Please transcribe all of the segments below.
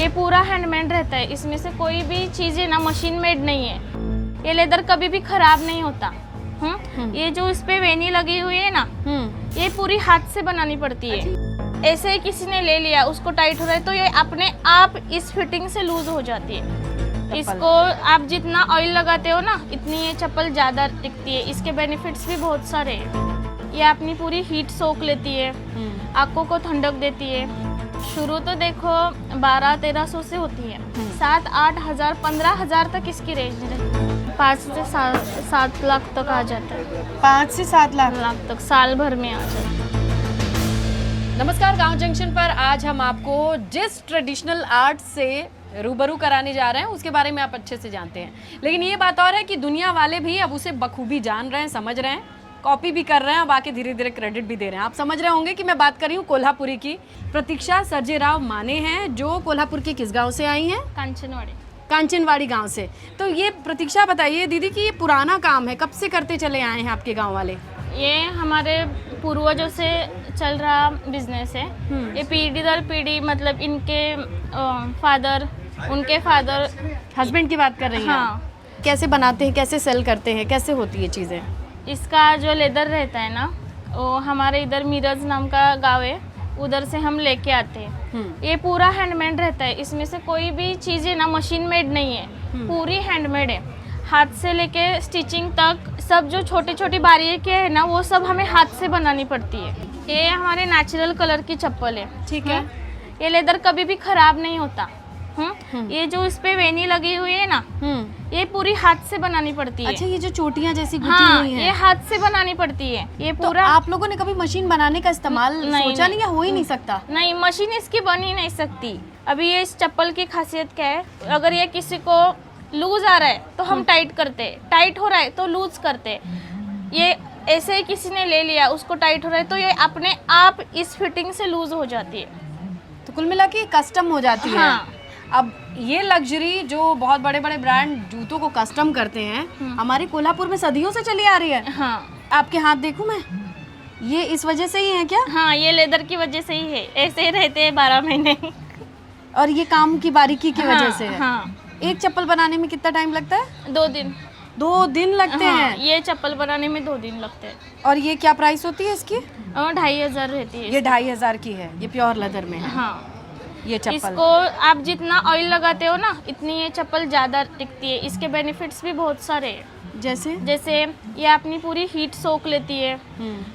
ये पूरा हैंडमेड रहता है, इसमें से कोई भी चीज़ें ना मशीन मेड नहीं है। ये लेदर कभी भी खराब नहीं होता। ये जो इस पे वेनी लगी हुई है ना, ये पूरी हाथ से बनानी पड़ती है। ऐसे ही किसी ने ले लिया, उसको टाइट हो रहा है तो ये अपने आप इस फिटिंग से लूज हो जाती है। इसको आप जितना ऑयल लगाते हो ना, इतनी ये चप्पल ज़्यादा टिकती है। इसके बेनिफिट्स भी बहुत सारे हैं। ये अपनी पूरी हीट सोख लेती है, आंखों को ठंडक देती है। शुरू तो देखो 1200-1300 से होती है, 7-8 हज़ार 15 हज़ार तक इसकी रेंज है। 5 से 7 लाख तक आ जाता है। 5 से 7 लाख तक साल भर में आ जाता है। नमस्कार, गांव जंक्शन पर आज हम आपको जिस ट्रेडिशनल आर्ट से रूबरू कराने जा रहे हैं उसके बारे में आप अच्छे से जानते हैं, लेकिन ये बात और है कि दुनिया वाले भी अब उसे बखूबी जान रहे हैं, समझ रहे हैं, कॉपी भी कर रहे हैं, अब आके धीरे धीरे क्रेडिट भी दे रहे हैं। आप समझ रहे होंगे कि मैं बात कर रही हूँ कोल्हापुरी की। प्रतीक्षा सर्जेराव माने हैं जो कोल्हापुर के किस गांव से आई हैं? कांचनवाड़ी गांव से। तो ये प्रतीक्षा बताइए दीदी कि ये पुराना काम है, कब से करते चले आए हैं आपके गांव वाले? ये हमारे पूर्वजों से चल रहा बिजनेस है। ये पीढ़ी दर पीढ़ी, मतलब इनके फादर, उनके फादर। हस्बैंड की बात कर रही हैं? हाँ। कैसे बनाते हैं, कैसे सेल करते हैं, कैसे होती है चीज़ें? इसका जो लेदर रहता है ना, वो हमारे इधर मीरज नाम का गाँव है, उधर से हम लेके आते हैं। ये पूरा हैंडमेड रहता है, इसमें से कोई भी चीज़ें ना मशीन मेड नहीं है, पूरी हैंडमेड है। हाथ से लेके स्टिचिंग तक सब जो छोटी छोटी बारीकियाँ है ना, वो सब हमें हाथ से बनानी पड़ती है। ये हमारे नेचुरल कलर की चप्पल है, ठीक है। ये लेदर कभी भी खराब नहीं होता। ये जो इस पे वेनी लगी हुई है ना, ये पूरी हाथ से बनानी पड़ती है। अच्छा, ये जो चोटियां जैसी गुथी हुई हैं, ये हाथ से बनानी पड़ती है। ये पूरा तो आप लोगों ने कभी मशीन बनाने का इस्तेमाल सोचा नहीं या हो ही नहीं सकता? नहीं, मशीन इसकी बन ही नहीं सकती। अभी ये इस चप्पल की खासियत क्या है, अगर ये किसी को लूज आ रहा है तो हम टाइट करते, टाइट हो रहा है तो लूज करते। ये ऐसे ही किसी ने ले लिया, उसको टाइट हो रहा है तो ये अपने आप इस फिटिंग से लूज हो जाती है। तो कुल मिला के कस्टम हो जाती है। अब ये लग्जरी जो बहुत बड़े बड़े ब्रांड जूतों को कस्टम करते हैं, हमारे कोल्हापुर में सदियों से चली आ रही है। हाँ। आपके हाथ देखूं मैं, ये इस वजह से ही है क्या? हाँ, ये लेदर की वजह से ही है, ऐसे ही रहते हैं 12 महीने। और ये काम की बारीकी की वजह से है। हाँ। एक चप्पल बनाने में कितना टाइम लगता है? 2 दिन। 2 दिन लगते हैं? ये चप्पल बनाने में 2 दिन लगते हैं। और ये क्या प्राइस होती है इसकी? 2500 रहती है। ये 2500 की है, ये प्योर लेदर में है। हाँ। ये चप्पल इसको आप जितना ऑयल लगाते हो ना, इतनी ये चप्पल ज़्यादा टिकती है। इसके बेनिफिट्स भी बहुत सारे हैं। जैसे ये अपनी पूरी हीट सोख लेती है,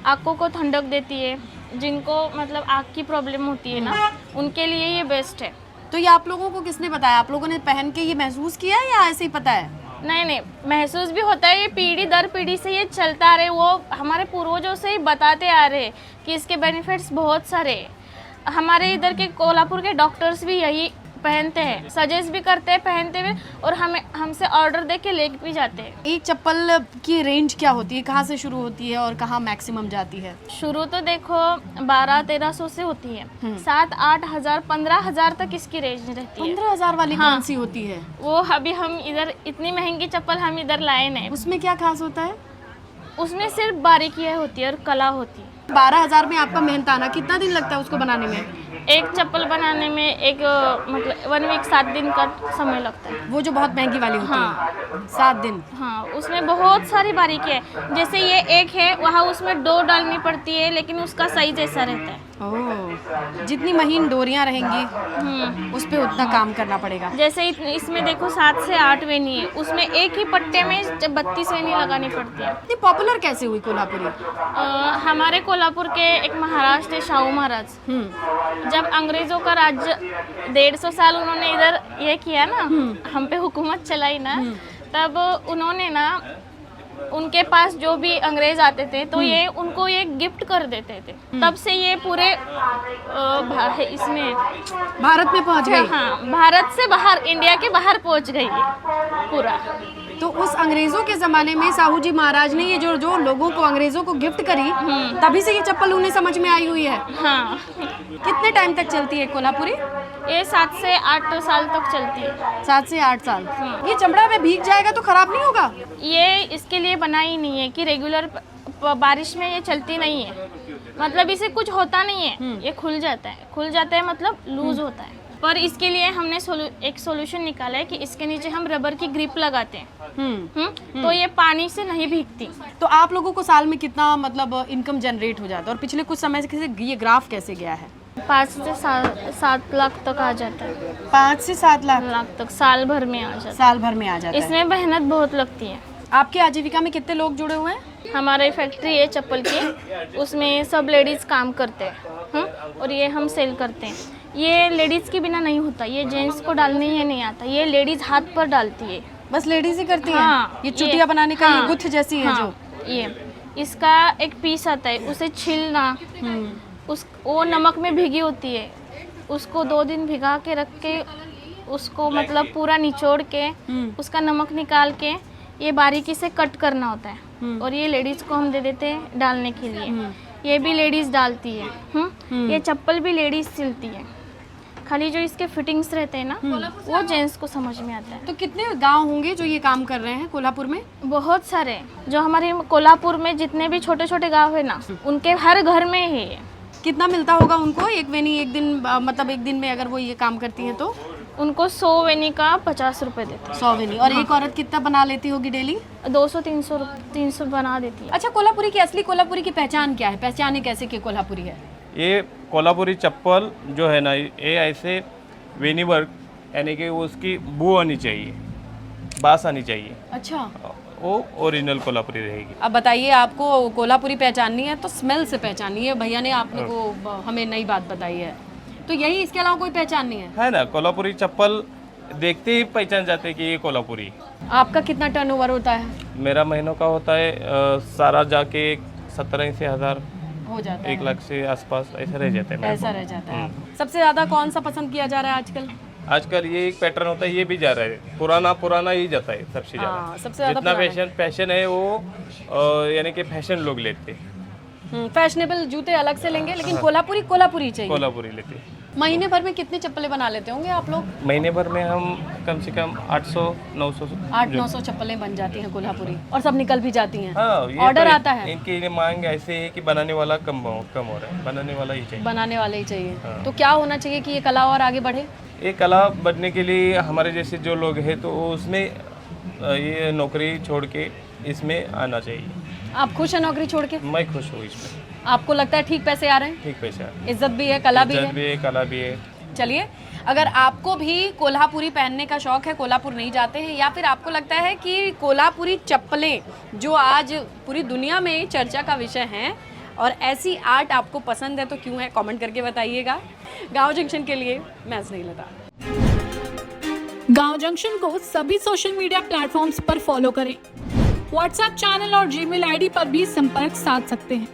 आंखों को ठंडक देती है। जिनको मतलब आँख की प्रॉब्लम होती है ना, उनके लिए ये बेस्ट है। तो ये आप लोगों को किसने बताया? आप लोगों ने पहन के ये महसूस किया या ऐसे ही पता है? नहीं, महसूस भी होता है। ये पीढ़ी दर पीढ़ी से ये चलता आ रहे, वो हमारे पूर्वजों से ही बताते आ रहे कि इसके बेनिफिट्स बहुत सारे हैं। हमारे इधर के कोल्हापुर के डॉक्टर्स भी यही पहनते हैं, सजेस्ट भी करते हैं पहनते हुए, और हमसे ऑर्डर दे के ले भी जाते हैं। एक चप्पल की रेंज क्या होती है, कहाँ से शुरू होती है और कहाँ मैक्सिमम जाती है? शुरू तो देखो 1200-1300 से होती है, 7-8 हज़ार 15 हज़ार तक इसकी रेंज रहती है। 15,000 वाली कौन सी होती है? वो अभी हम इधर इतनी महंगी चप्पल हम इधर लाए नहीं। उसमें क्या खास होता है? उसमें सिर्फ बारीकियाँ होती है और कला होती है। 12,000 में आपका मेहनताना कितना दिन लगता है उसको बनाने में? एक चप्पल बनाने में एक मतलब 1 वीक 7 दिन का समय लगता है। वो जो बहुत महंगी वाली होती है? 7 दिन। हाँ, उसमें बहुत सारी बारीकियाँ है। जैसे ये एक है, वहाँ उसमें डोर डालनी पड़ती है, लेकिन उसका साइज ऐसा रहता है। ओह, जितनी महीन डोरियां रहेंगी उस पे उतना काम करना पड़ेगा। जैसे इसमें देखो 7 से 8 वेनी है, उसमें एक ही पट्टे में 32 वेनी लगानी पड़ती है। ये पॉपुलर कैसे हुई कोल्हापुरी? हमारे कोल्हापुर के एक महाराज थे, शाहू महाराज। जब अंग्रेजों का राज्य 150 साल उन्होंने इधर ये किया ना, हम पे हुकूमत चलाई ना, तब उन्होंने ना, उनके पास जो भी अंग्रेज आते थे तो ये उनको ये गिफ्ट कर देते थे। तब से ये पूरे इसमें भारत में पहुंच गई। हाँ, भारत से बाहर, इंडिया के बाहर पहुंच गई है पूरा। तो उस अंग्रेजों के जमाने में साहू जी महाराज ने ये जो लोगों को, अंग्रेजों को गिफ्ट करी, तभी से ये चप्पल उन्हें समझ में आई हुई है। हाँ। कितने टाइम तक चलती है कोल्हापुरी? ये 7 से 8 साल तक चलती है। 7 से 8 साल। ये चमड़ा में भीग जाएगा तो खराब नहीं होगा? ये इसके लिए बना ही नहीं है कि रेगुलर बारिश में ये चलती नहीं है। मतलब इसे कुछ होता नहीं है, ये खुल जाता है। खुल जाता है मतलब लूज होता है। पर इसके लिए हमने एक सॉल्यूशन निकाला है कि इसके नीचे हम रबर की ग्रिप लगाते हैं। तो ये पानी से नहीं भीगती। तो आप लोगों को साल में कितना मतलब इनकम जनरेट हो जाता है और पिछले कुछ समय से ये ग्राफ कैसे गया है? 5 से 7 लाख तक आ जाता है। 5 से 7 लाख तक साल भर में आ जाता है। साल भर में आ जाता है। इसमें मेहनत बहुत लगती है। आपकी आजीविका में कितने लोग जुड़े हुए हैं? हमारी फैक्ट्री है चप्पल की, उसमें सब लेडीज काम करते हैं। और ये हम सेल करते हैं। ये लेडीज के बिना नहीं होता, ये जेंट्स को डालने ही नहीं आता, ये लेडीज हाथ पर डालती है। बस लेडीज ही करती हैं? हाँ, ये चुटिया बनाने का हाँ, ये गुत्थ जैसी है जो ये इसका एक पीस आता है, उसे छीलना, वो नमक में भीगी होती है, उसको 2 दिन भिगा के रख के उसको मतलब पूरा निचोड़ के उसका नमक निकाल के ये बारीकी से कट करना होता है। और ये लेडीज को हम दे देते हैं डालने के लिए। ये भी लेडीज डालती है। ये चप्पल भी लेडीज सिलती है। खाली जो इसके फिटिंग्स रहते हैं ना, वो जेंट्स को समझ में आता है। तो कितने गांव होंगे जो ये काम कर रहे हैं कोल्हापुर में? बहुत सारे, जो हमारे कोल्हापुर में जितने भी छोटे छोटे गांव है ना, उनके हर घर में है ये। कितना मिलता होगा उनको एक वेनी एक दिन, मतलब एक दिन में अगर वो ये काम करती हैं तो? उनको 100 वेनी का 50 रुपए देते हैं। 100 वेनी। और एक औरत कितना बना लेती होगी डेली? 200-300 बना देती है। अच्छा, कोल्हापुरी की असली कोल्हापुरी की पहचान क्या है? पहचाने कैसे कि कोल्हापुरी है? ये कोल्हापुरी चप्पल जो है ना, ये ऐसे वेनी वर्क, यानी कि उसकी बू आनी चाहिए, बास आनी चाहिए। अच्छा, वो ओरिजिनल कोल्हापुरी रहेगी। अब बताइए, आपको कोल्हापुरी पहचाननी है तो स्मेल से पहचाननी है। भैया ने आपने को हमें नई बात बताई है, तो यही, इसके अलावा कोई पहचान नहीं है ना? कोल्हापुरी चप्पल देखते ही पहचान जाते हैं कि ये कोल्हापुरी। आपका कितना टर्नओवर होता है? मेरा महीनों का होता है सारा जाके 17-80 हो जाता 1 लाख से आसपास ऐसा रह जाता है। ऐसा रह जाता है। सबसे ज्यादा कौन सा पसंद किया जा रहा है आजकल? आजकल ये एक पैटर्न होता है, ये भी जा रहा है, पुराना ही जाता है सबसे ज्यादा। सबसे ज्यादा जितना पैशन है वो यानी कि फैशन लोग लेते हैं। फैशनेबल जूते अलग से लेंगे, लेकिन कोल्हापुरी चाहिए। कोल्हापुरी लेते हैं। महीने भर में कितनी चप्पलें बना लेते होंगे आप लोग? महीने भर में हम कम से कम 800-900 चप्पलें बन जाती हैं कोल्हापुरी, और सब निकल भी जाती हैं। हाँ, ऑर्डर आता है? इनकी ये मांग ऐसे है कि बनाने वाला कम हो रहा है, बनाने वाला ही चाहिए। बनाने वाले ही चाहिए। तो क्या होना चाहिए कि ये कला और आगे बढ़े? ये कला बढ़ने के लिए हमारे जैसे जो लोग हैं तो उसमें ये नौकरी छोड़ के इसमें आना चाहिए। आप खुश हैं नौकरी छोड़ के? मैं खुश हूँ इसमें। आपको लगता है ठीक पैसे आ रहे हैं? ठीक पैसा, इज्जत भी है, कला भी है? इज्जत भी है, कला भी है। चलिए, अगर आपको भी कोल्हापुरी पहनने का शौक है, कोल्हापुर नहीं जाते हैं, या फिर आपको लगता है कि कोल्हापुरी चप्पलें जो आज पूरी दुनिया में चर्चा का विषय हैं और ऐसी आर्ट आपको पसंद है, तो क्यों है, कमेंट करके बताइएगा। गांव जंक्शन के लिए मैं स्नेहलता। गांव जंक्शन को सभी सोशल मीडिया प्लेटफॉर्म्स पर फॉलो करें। व्हाट्सएप चैनल और जीमेल आईडी पर भी संपर्क साध सकते हैं।